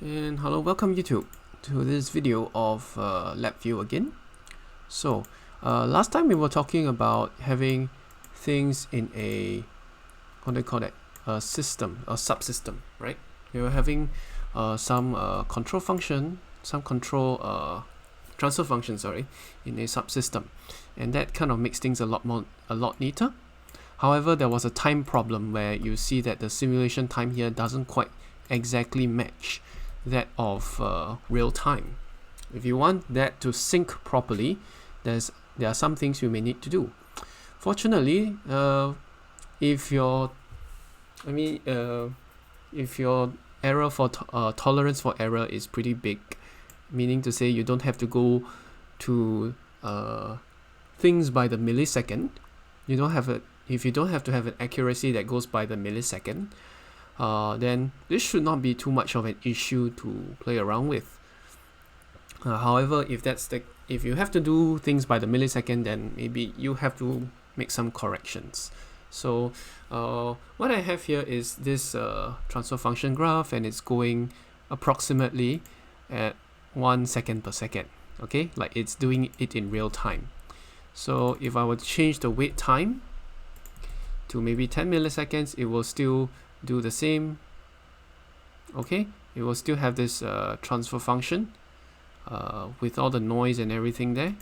And hello, welcome YouTube to this video of Labview again. So last time we were talking about having things in a, what do you call that, a system, a subsystem, right? We were having some control function, some control transfer function, sorry, in a subsystem, and that kind of makes things a lot neater. However, there was a time problem where you see that the simulation time here doesn't quite exactly match that of real time. If you want that to sync properly, there are some things you may need to do. Fortunately, if your error for tolerance for error is pretty big, meaning to say you don't have to go to things by the millisecond. If you don't have to have an accuracy that goes by the millisecond, then this should not be too much of an issue to play around with. However, if you have to do things by the millisecond, then maybe you have to make some corrections. So what I have here is this transfer function graph, and it's going approximately at 1 second per second. Okay, like it's doing it in real time. So if I were to change the wait time to maybe 10 milliseconds, it will still do the same. Okay, it will still have this transfer function with all the noise and everything there.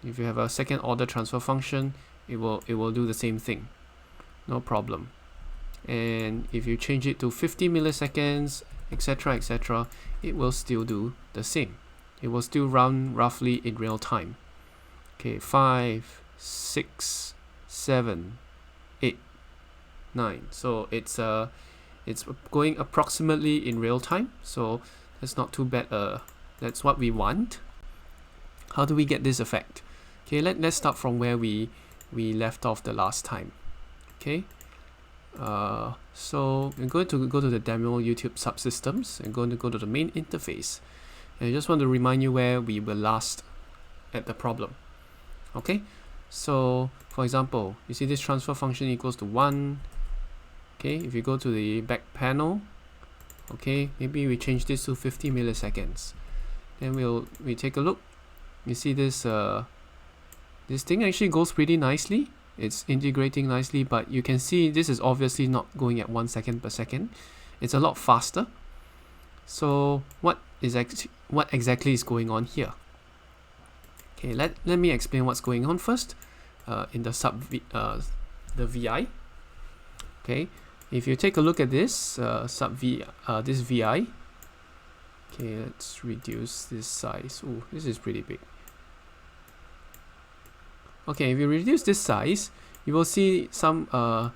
If you have a second order transfer function, it will do the same thing, no problem. And if you change it to 50 milliseconds, etc., etc., it will still do the same. It will still run roughly in real time. Okay, 5, 6, 7, 8, 9. So it's going approximately in real time. So that's not too bad. That's what we want. How do we get this effect? Okay, let's start from where we left off the last time. Okay. So we're going to go to the demo YouTube subsystems and going to go to the main interface. And I just want to remind you where we were last at the problem. Okay, so for example, you see this transfer function equals to 1. Okay, if you go to the back panel, okay, maybe we change this to 50 milliseconds. Then we take a look. You see this this thing actually goes pretty nicely. It's integrating nicely, but you can see this is obviously not going at 1 second per second. It's a lot faster. So what exactly is going on here? Okay, let me explain what's going on first in the VI. Okay, if you take a look at this this VI, okay, let's reduce this size. Ooh, this is pretty big. Okay, if you reduce this size, you will see some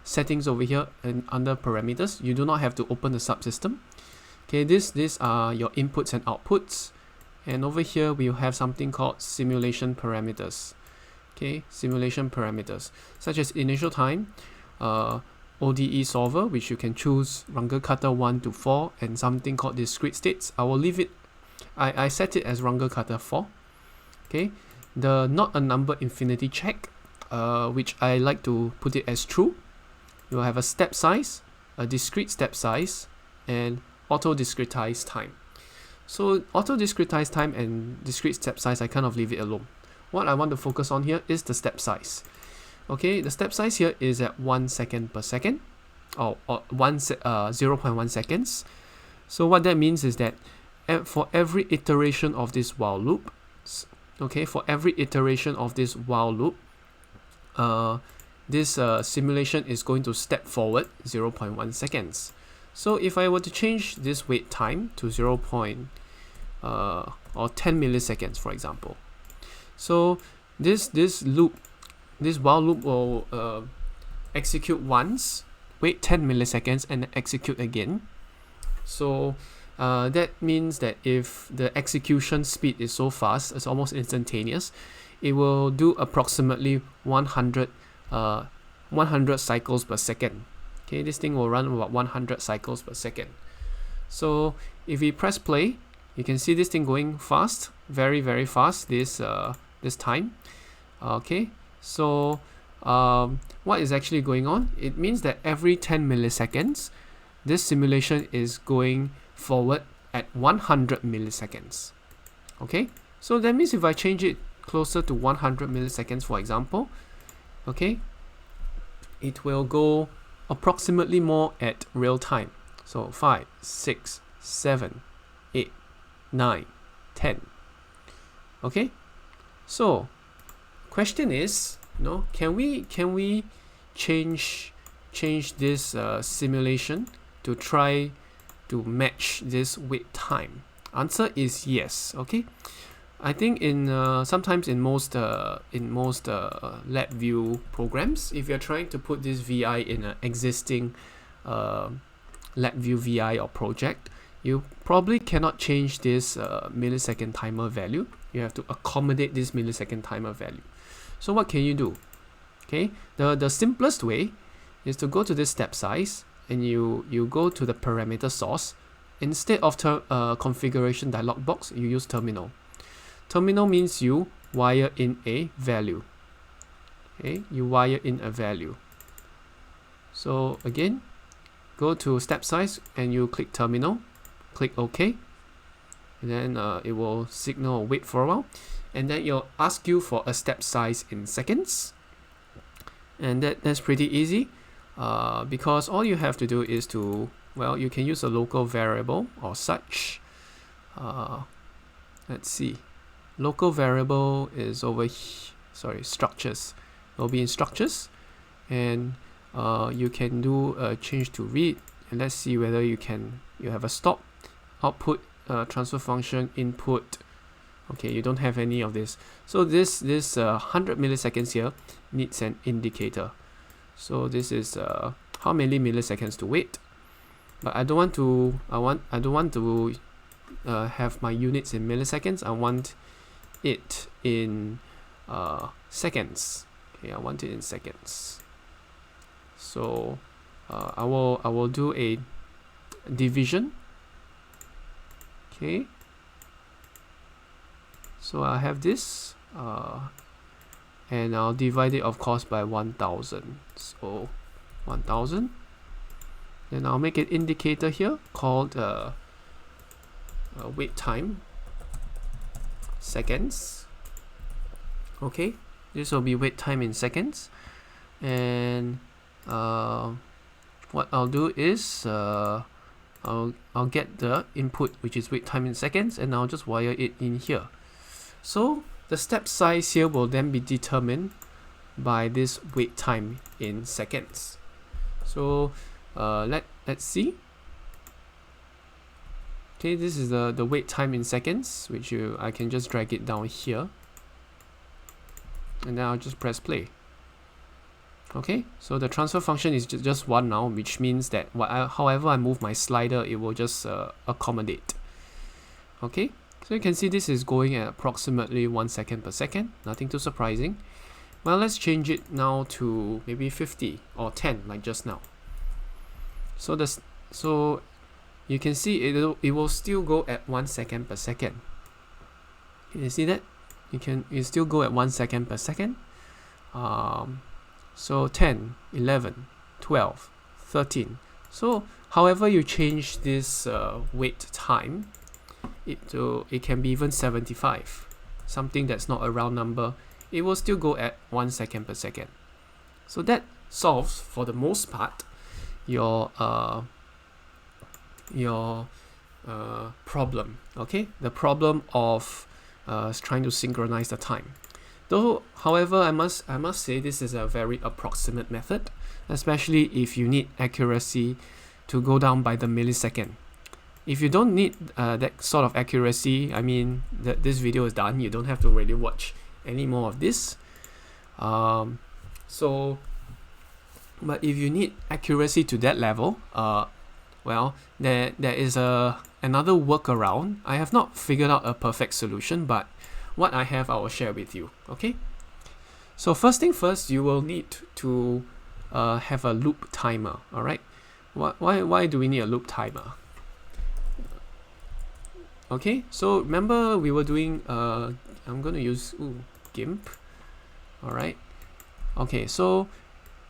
settings over here and under parameters. You do not have to open the subsystem. Okay, these are your inputs and outputs. And over here, we'll have something called simulation parameters. Okay, simulation parameters, such as initial time, ODE solver, which you can choose Runge Cutter 1 to 4, and something called discrete states. I will leave it, I set it as Runge Cutter 4. Okay, the not a number infinity check, which I like to put it as true. You will have a step size, a discrete step size, and auto discretized time. So auto discretized time and discrete step size, I kind of leave it alone. What I want to focus on here is the step size. Okay, the step size here is at 1 second per second, or 0.1 seconds. So what that means is that for every iteration of this while loop, okay, for every iteration of this while loop, this simulation is going to step forward 0.1 seconds. So if I were to change this wait time to 10 milliseconds, for example, so this while loop will execute once, wait 10 milliseconds, and execute again. So that means that if the execution speed is so fast, it's almost instantaneous, it will do approximately 100 cycles per second. Okay, this thing will run about 100 cycles per second. So if we press play, you can see this thing going fast, very, very fast this time. Okay, so what is actually going on? It means that every 10 milliseconds, this simulation is going forward at 100 milliseconds. Okay, so that means if I change it closer to 100 milliseconds, for example, okay, it will go approximately more at real time. So 5, 6, 7, 8, 9, 10. Okay, so question is, can we change this simulation to try to match this wait time? Answer is yes. Okay, I think in sometimes in most Labview programs, if you're trying to put this VI in an existing Labview VI or project, you probably cannot change this millisecond timer value. You have to accommodate this millisecond timer value. So what can you do? Okay, the simplest way is to go to this step size and you go to the parameter source. Instead of configuration dialog box, you use terminal. Terminal means you wire in a value. Okay, you wire in a value. So again, go to step size and you click terminal, click OK, and then it will signal wait for a while, and then it'll ask you for a step size in seconds, and that's pretty easy because all you have to do is to, well, you can use a local variable or such. Let's see. Local variable is over here. Sorry, structures. It'll be in structures, and you can do a change to read, and let's see whether you have a stop, output, transfer function, input. Okay, you don't have any of this. So this 100 milliseconds here needs an indicator. So this is how many milliseconds to wait. But I don't want to have my units in milliseconds. I want it in seconds. Okay, I want it in seconds. So I will do a division. Okay. So I have this, and I'll divide it, of course, by 1000. So 1000. Then I'll make an indicator here called wait time seconds. Okay, this will be wait time in seconds, and what I'll do is I'll get the input, which is wait time in seconds, and I'll just wire it in here. So the step size here will then be determined by this wait time in seconds. So let's see. Okay, this is the wait time in seconds, which I can just drag it down here, and then I'll just press play. Okay, so the transfer function is just 1 now, which means that however I move my slider, it will just accommodate. Okay, so you can see this is going at approximately 1 second per second. Nothing too surprising. Well, let's change it now to maybe 50 or 10, like just now. So you can see it will still go at 1 second per second. Can you see that? It still go at 1 second per second. So 10, 11, 12, 13. So however you change this wait time, it can be even 75, something that's not a round number. It will still go at 1 second per second. So that solves, for the most part, your problem. Okay, the problem of trying to synchronize the time. Though, however, I must say this is a very approximate method, especially if you need accuracy to go down by the millisecond. If you don't need that sort of accuracy, I mean, this video is done. You don't have to really watch any more of this. But if you need accuracy to that level, well, there is another workaround. I have not figured out a perfect solution, but what I have, I will share with you. Okay. So first thing first, you will need to have a loop timer. All right. Why do we need a loop timer? Okay. So remember we were doing. I'm going to use GIMP. All right. Okay. So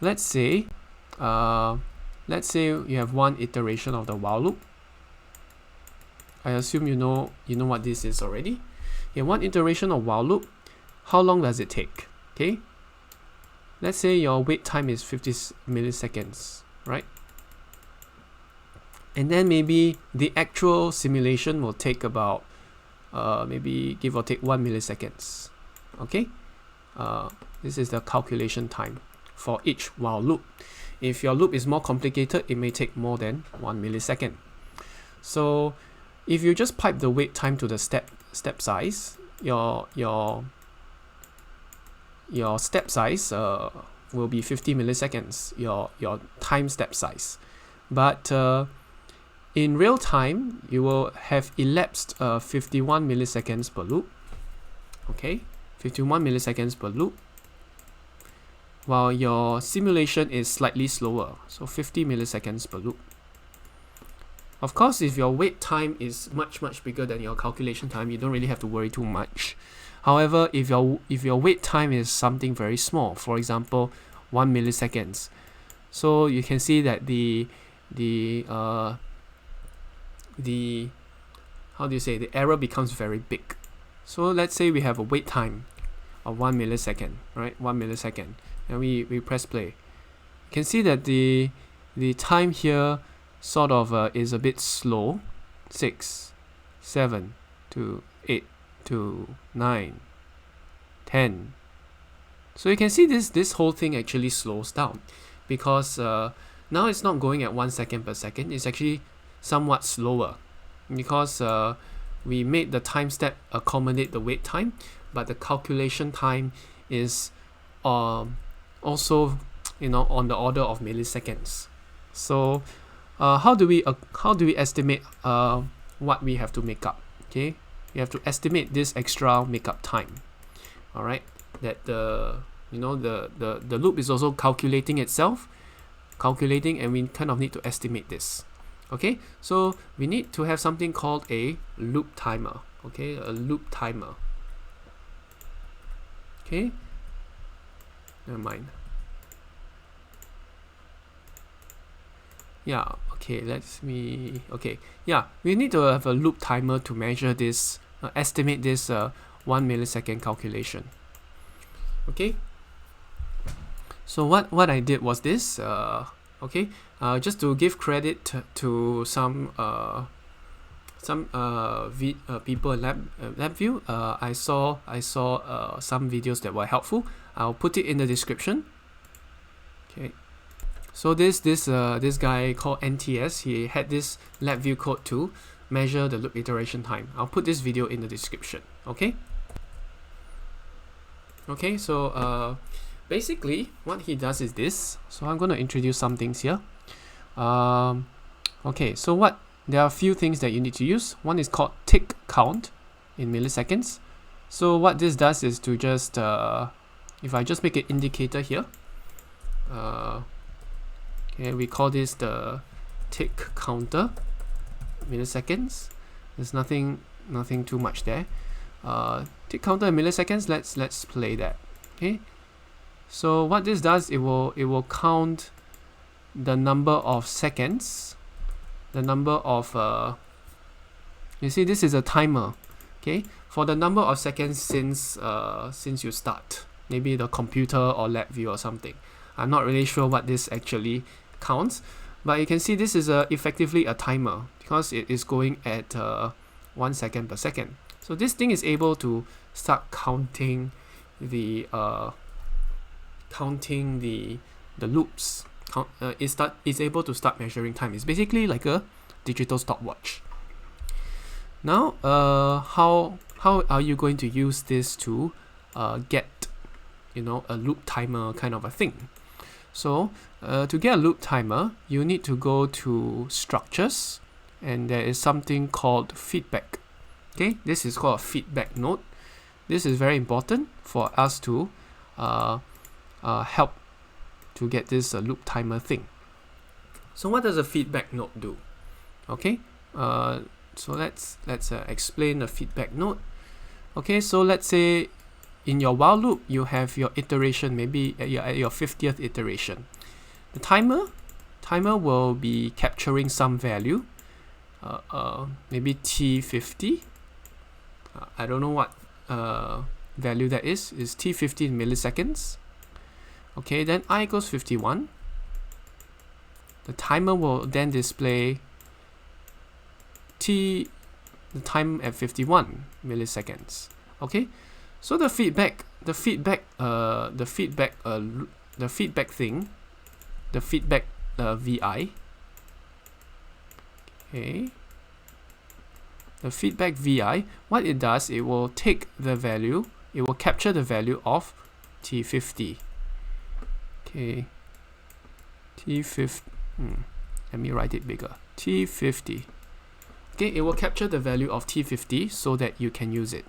let's say you have one iteration of the while loop. I assume you know what this is already. In one iteration of while loop, how long does it take? Okay, let's say your wait time is 50 milliseconds, right? And then maybe the actual simulation will take about maybe give or take 1 milliseconds. Okay, this is the calculation time for each while loop. If your loop is more complicated, it may take more than 1 millisecond. So if you just pipe the wait time to the step size, your step size will be 50 milliseconds, your time step size. But in real time, you will have elapsed 51 milliseconds per loop. Okay, 51 milliseconds per loop, while your simulation is slightly slower, so 50 milliseconds per loop. Of course, if your wait time is much bigger than your calculation time, you don't really have to worry too much. However, if your wait time is something very small, for example 1 milliseconds, so you can see that the how do you say, the error becomes very big. So let's say we have a wait time of 1 millisecond, right? 1 millisecond, and we press play. You can see that the time here sort of is a bit slow. 6, 7 to 8 to 9, 10. So you can see this whole thing actually slows down, because now it's not going at 1 second per second. It's actually somewhat slower, because we made the time step accommodate the wait time, but the calculation time is also on the order of milliseconds. So how do we estimate what we have to make up? Okay, we have to estimate this extra makeup time. All right, that the loop is also calculating itself, and we kind of need to estimate this. Okay, so we need to have something called a loop timer. Okay, a loop timer. Okay, never mind. Yeah, okay, we need to have a loop timer to measure this, estimate this 1 millisecond calculation. Okay, so what I did was this. Just to give credit to some people in Labview, I saw some videos that were helpful. I'll put it in the description. Okay, so this guy called NTS, he had this Labview code to measure the loop iteration time. I'll put this video in the description. Okay, so basically what he does is this. So I'm going to introduce some things here. Okay, so there are a few things that you need to use. One is called tick count in milliseconds. So what this does is to just if I just make an indicator here, okay, we call this the tick counter milliseconds. There's nothing too much there. Tick counter in milliseconds. Let's play that. Okay, so what this does, it will count the number of seconds, the number of you see, this is a timer. Okay, for the number of seconds since you start, maybe the computer or Labview or something. I'm not really sure what this actually counts, but you can see this is effectively a timer, because it is going at 1 second per second. So this thing is able to start counting the loops. Is able to start measuring time. It's basically like a digital stopwatch. Now, how are you going to use this to get a loop timer kind of a thing? So to get a loop timer, you need to go to structures, and there is something called feedback. Okay, this is called a feedback node. This is very important for us to help to get this loop timer thing. So what does a feedback node do? Okay, so let's explain the feedback node. Okay, so let's say in your while loop you have your iteration, maybe at your 50th iteration. The timer will be capturing some value, maybe T50. I don't know what value that is. It's T50 in milliseconds. Okay, then I equals 51. The timer will then display the time at 51 milliseconds. Okay, so the feedback VI. Okay, the feedback VI, what it does, it will take the value, it will capture the value of T50. Okay, T50, let me write it bigger, T50. Okay, it will capture the value of T50 so that you can use it.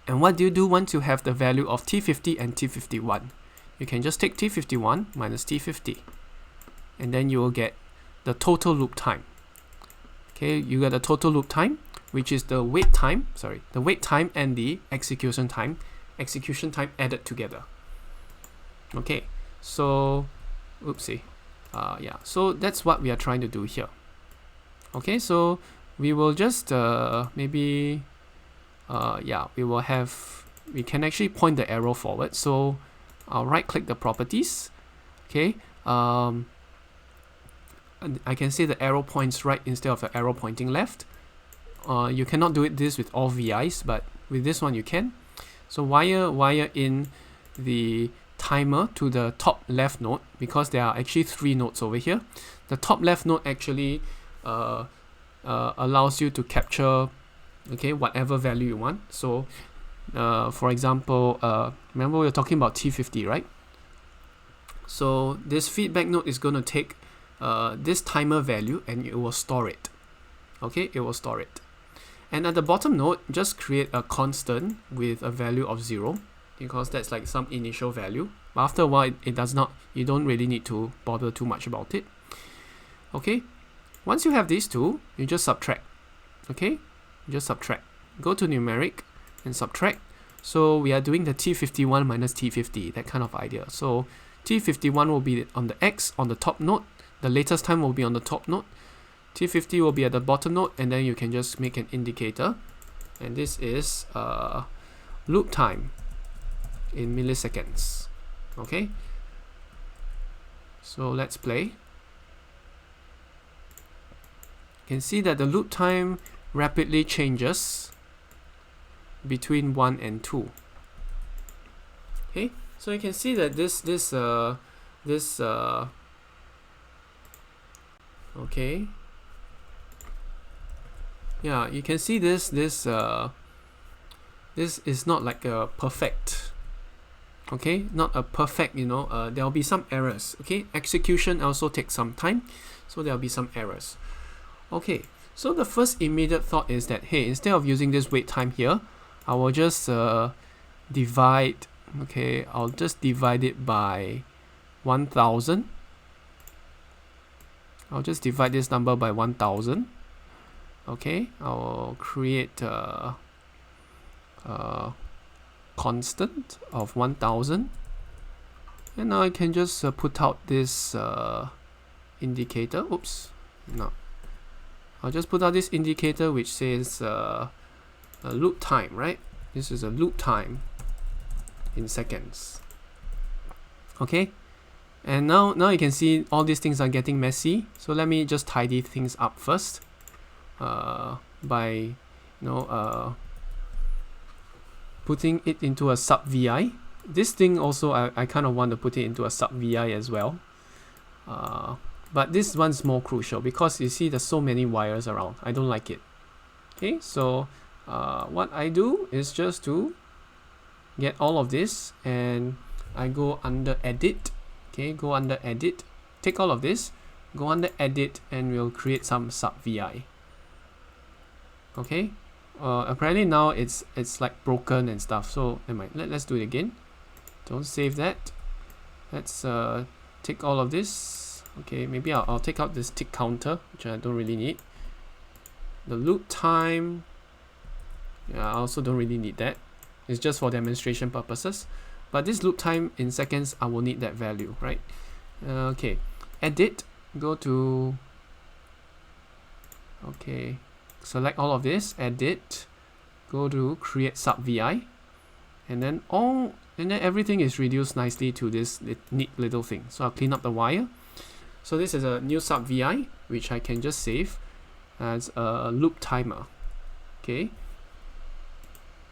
And what do you do once you have the value of T50 and T51? You can just take T51 minus T50, and then you will get the total loop time. Okay, you get the total loop time, which is the wait time, and the execution time added together. Okay, so, oopsie, so that's what we are trying to do here. Okay, so we will just we can actually point the arrow forward. So I'll right click the properties. Okay, and I can see the arrow points right instead of the arrow pointing left. You cannot do this with all VIs, but with this one you can. So wire in the timer to the top left node, because there are actually 3 nodes over here. The top left node actually allows you to capture, okay, whatever value you want. So for example, remember we were talking about T50, right? So this feedback node is going to take this timer value and it will store it. Okay, it will store it. And at the bottom node, just create a constant with a value of 0, because that's like some initial value. But after a while, it does not, you don't really need to bother too much about it. Okay, once you have these two, you just subtract. Okay, you just subtract. Go to numeric and subtract. So we are doing the T51 minus T50, that kind of idea. So T51 will be on the X on the top node. The latest time will be on the top node. T50 will be at the bottom node, and then you can just make an indicator. And this is loop time in milliseconds. Okay, so let's play. You can see that the loop time rapidly changes between 1 and 2. Okay, so you can see that okay, yeah, you can see this is not like a perfect, okay, not a perfect, there will be some errors. Okay, execution also takes some time, so there will be some errors. Okay, so the first immediate thought is that, hey, instead of using this wait time here, I will just divide, okay, I'll just divide it by 1000. I'll just divide this number by 1000. Okay, I'll create a constant of 1000, and now I can just put out this indicator. Oops, no. I'll just put out this indicator which says a loop time, right? This is a loop time in seconds. Okay, and now you can see all these things are getting messy. So let me just tidy things up first by putting it into a sub VI. This thing also I kind of want to put it into a sub VI as well. But this one's more crucial because you see there's so many wires around. I don't like it. Okay, so what I do is just to get all of this, and I go under edit. Okay, go under edit, take all of this, go under edit, and we'll create some sub VI. Okay, apparently now it's like broken and stuff, so never mind. Let's do it again. Don't save that. Let's take all of this. Okay, maybe I'll take out this tick counter, which I don't really need. The loop time, yeah, I also don't really need that. It's just for demonstration purposes. But this loop time in seconds, I will need that value, right? Okay, edit, go to Okay, select all of this, edit, go to create sub VI, and then everything is reduced nicely to this neat little thing. So I'll clean up the wire. So this is a new sub VI which I can just save as a loop timer. Okay,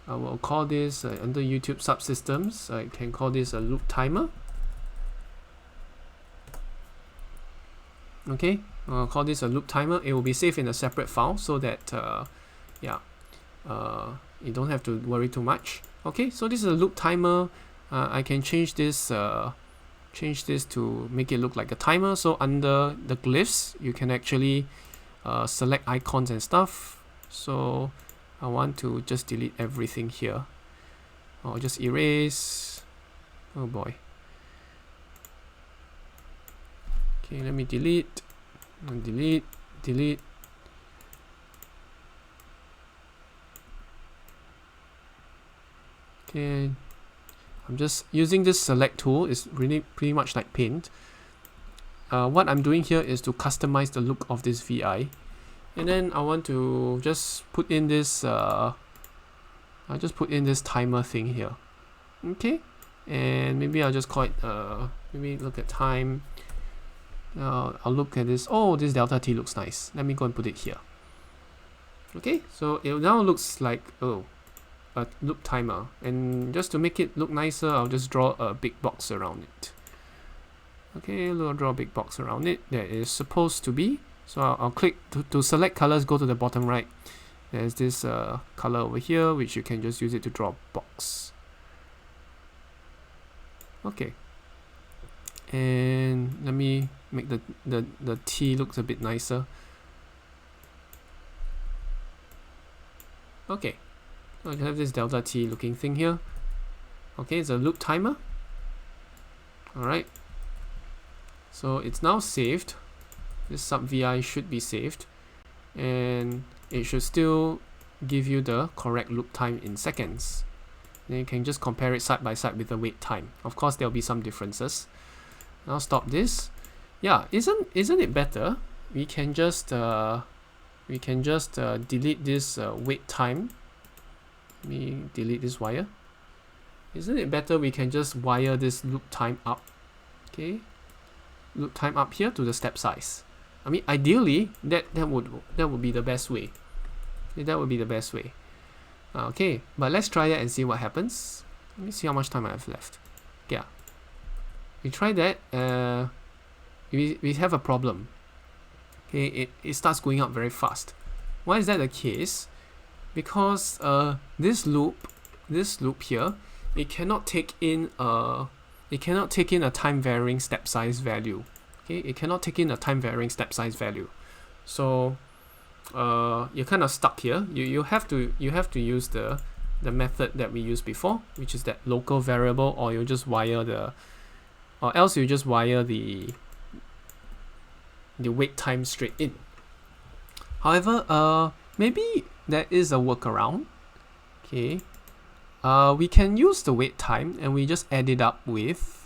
I will call this under YouTube Subsystems. I can call this a loop timer. Okay, I'll call this a loop timer. It will be saved in a separate file so that you don't have to worry too much. Okay, so this is a loop timer. I can change this to make it look like a timer. So under the glyphs, you can actually select icons and stuff. So I want to just delete everything here, or just erase. Oh boy. Okay, let me delete and delete. Okay, I'm just using this select tool. It's really pretty much like paint. What I'm doing here is to customize the look of this VI, and then I want to just put in this I'll just put in this timer thing here. Okay, and maybe I'll just call it maybe look at time. I'll look at this. Oh, this delta t looks nice. Let me go and put it here. Okay, so it now looks like a loop timer, and just to make it look nicer, I'll just draw a big box around it. Okay, I'll draw a big box around it. That is supposed to be. So I'll click to select colors. Go to the bottom right. There's this color over here, which you can just use it to draw a box. Okay, and let me make the T looks a bit nicer. Okay, so I have this delta T looking thing here. Okay, it's a loop timer. Alright, so it's now saved. This sub VI should be saved, and it should still give you the correct loop time in seconds. Then you can just compare it side by side with the wait time. Of course, there'll be some differences. Now stop this. Yeah, isn't it better? We can just delete this wait time. Let me delete this wire. Isn't it better we can just wire this loop time up? Okay, loop time up here to the step size. I mean, ideally, that would be the best way. That would be the best way. Okay, but let's try it and see what happens. Let me see how much time I have left. Yeah, we try that. We have a problem. Okay, it starts going up very fast. Why is that the case? Because this loop here, it cannot take in a time varying step size value. Okay, it cannot take in a time varying step size value. So you're kind of stuck here. You have to use the method that we used before, which is that local variable, or you just wire the wait time straight in. However, maybe there is a workaround. Okay, we can use the wait time and we just add it up with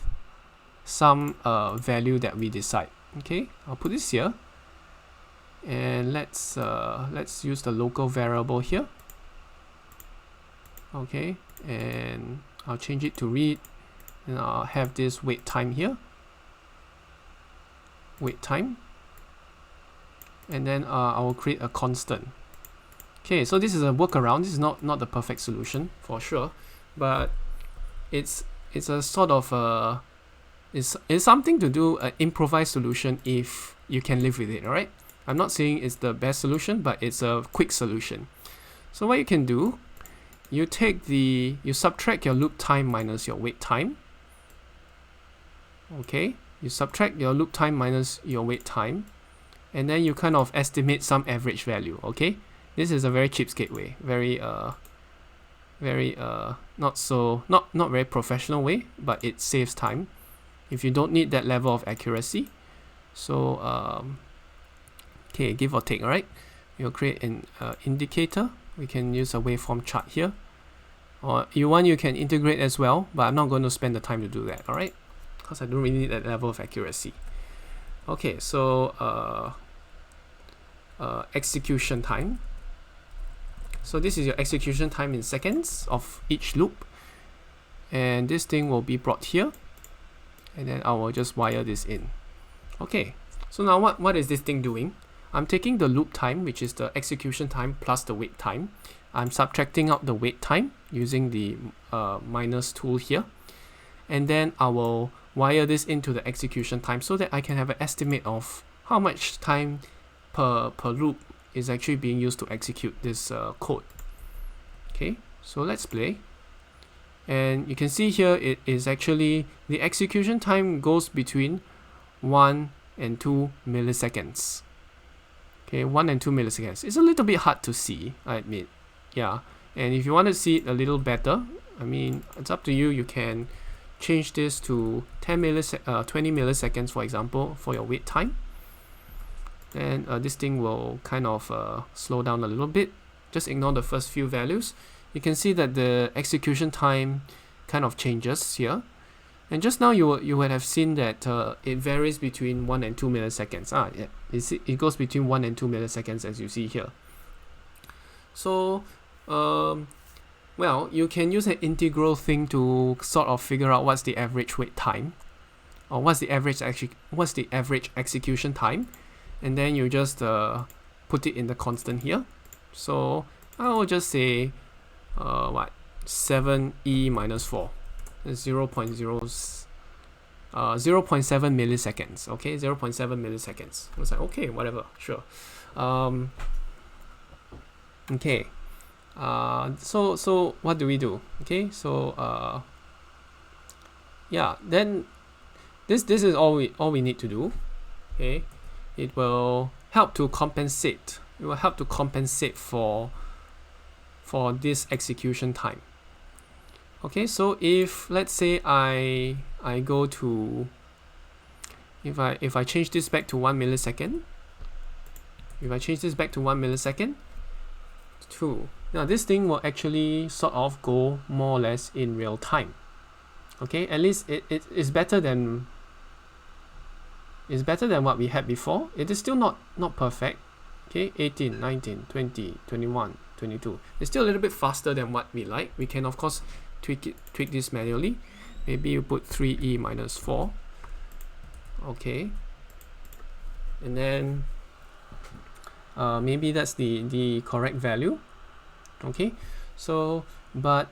some value that we decide. Okay, I'll put this here, and let's use the local variable here. Okay, and I'll change it to read, and I'll have this wait time here. Wait time, and then I will create a constant. Okay, so this is a workaround. This is not the perfect solution for sure, but it's a sort of it's something to do, an improvised solution if you can live with it. All right, I'm not saying it's the best solution, but it's a quick solution. So what you can do, you subtract your loop time minus your wait time. Okay, you subtract your loop time minus your wait time, and then you kind of estimate some average value. Okay, this is a very cheapskate way, very not very professional way, but it saves time if you don't need that level of accuracy. So okay, give or take. All right, you'll create an indicator. We can use a waveform chart here, or you can integrate as well, but I'm not going to spend the time to do that. All right, because I don't really need that level of accuracy. Okay, so execution time. So this is your execution time in seconds of each loop, and this thing will be brought here, and then I will just wire this in. Okay, so now what is this thing doing? I'm taking the loop time, which is the execution time plus the wait time. I'm subtracting out the wait time using the minus tool here, and then I will wire this into the execution time so that I can have an estimate of how much time per loop is actually being used to execute this code. Okay, so let's play, and you can see here it is actually the execution time goes between 1 and 2 milliseconds. Okay, 1 and 2 milliseconds. It's a little bit hard to see, I admit. Yeah, and if you want to see it a little better, I mean, it's up to you. You can change this to 20 milliseconds, for example, for your wait time. And this thing will kind of slow down a little bit. Just ignore the first few values. You can see that the execution time kind of changes here. And just now you would have seen that it varies between 1 and 2 milliseconds. Yeah, it goes between 1 and 2 milliseconds, as you see here. So, well, you can use an integral thing to sort of figure out what's the average wait time, or what's the average execution time, and then you just put it in the constant here. So I will just say 7e minus 4 is 0.7 milliseconds. Okay, 0.7 milliseconds. I was like, okay, whatever, sure. Okay, so what do we do? Okay, so yeah, then this is all we need to do. Okay, it will help to compensate. It will help to compensate for this execution time. Okay, so if let's say I go to, if I change this back to 1 millisecond, if I change this back to 1 millisecond, 2. Now this thing will actually sort of go more or less in real time. Okay, at least it is better than what we had before. It is still not perfect. Okay, 18, 19, 20, 21, 22. It's still a little bit faster than what we like. We can of course tweak this manually. Maybe you put 3e minus 4. Okay, and then maybe that's the correct value. Okay, so but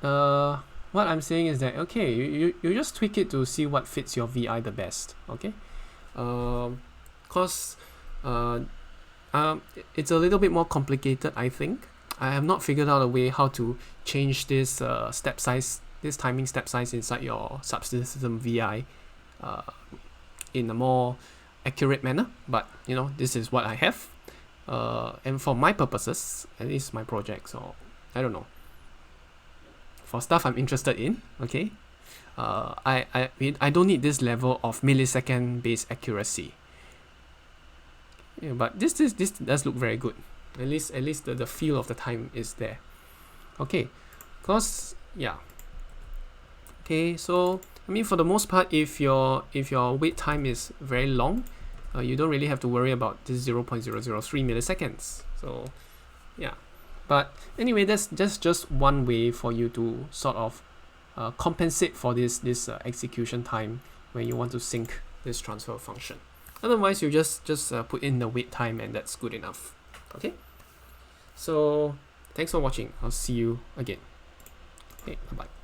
what I'm saying is that, okay, you just tweak it to see what fits your VI the best. Okay, cause it's a little bit more complicated, I think. I have not figured out a way how to change this step size, this timing step size inside your subsystem VI in a more accurate manner, but you know, this is what I have, and for my purposes, at least my projects, or I don't know, for stuff I'm interested in. Okay, I don't need this level of millisecond based accuracy. Yeah, but this does look very good. At least the feel of the time is there. Okay, cause yeah. Okay, so I mean, for the most part, if your wait time is very long, you don't really have to worry about this 0.003 milliseconds. So yeah, but anyway, that's just one way for you to sort of compensate for this execution time when you want to sync this transfer function. Otherwise, you just put in the wait time, and that's good enough. Okay, so thanks for watching. I'll see you again. Okay, bye bye.